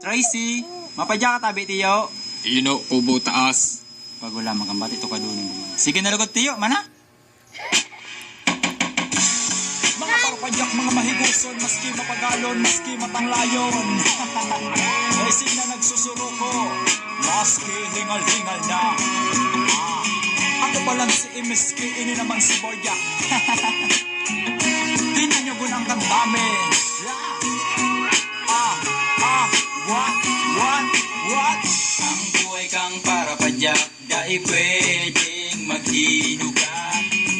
Tracy, mapadya ka tabi tiyo. Ino, kubo taas. Pagula magambati to kadunin. Sige na lugod tiyo, mana? Mga parpadyak, mga mahiguson, maski mapagalon, maski matanglayon. Racing na nagsusuro ko, maski hingal-hingal na. Ako pa lang si Imiski, ini naman si Borja. Tingnan nyo gunang kandami. What? Ang buhay kang para padyak, dahil pwedeng maghinuga.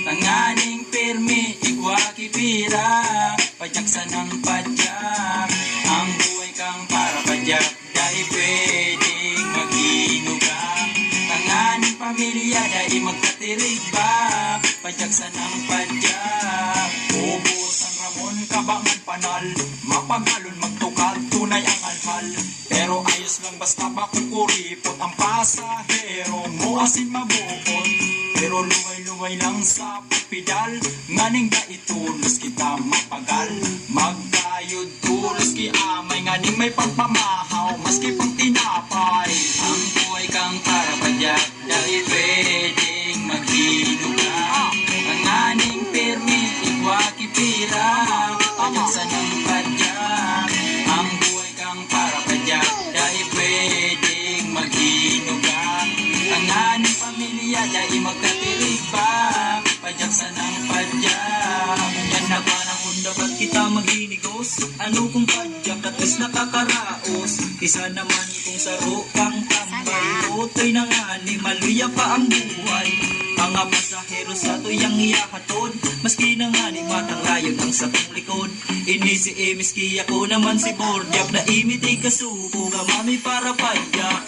Tanganing pirmi, igwa kipira, padyak sa ng padyak. Ang buhay kang para padyak, dahil pwedeng maghinuga. Tanganing pamilya, dahil magkatirig ba, padyak sa ng padyak. Ubus ang Ramon, kabangan panal, mapagalon magtukal, tunay ang alhal. Pero ayos lang basta makukuripot ang pasahero mo asin mabuot. Pero luway-luway lang sa pedal, nganing da itulos kita mapagal. Magkayod tulos ki amay, nganing may pagpamahaw, maski pang tinapay. Ang buhay kang para padyak, dahil pwedeng maghinuga. Tanganing pirmi, igwa kipira, padyak sa ng padyak. Ang buhay kang para padyak, dahil pwedeng maghinuga. Tanganing pamilya, dahil magkatirig pa, padyak sa ng padyak. Yan na panahon dapat kita maghinigos, ano kung padyak at is nakakaraos. Isa naman kung saro kang tambay, utoy na nga ni maluya pa ang buhay. Mga pasahero sa tuyang iyahatod, maski na nga ni matang layon ang sapong likod. Ini si Imiski, ako naman si Bordiak, na imiti kasuko, gamami para padyak.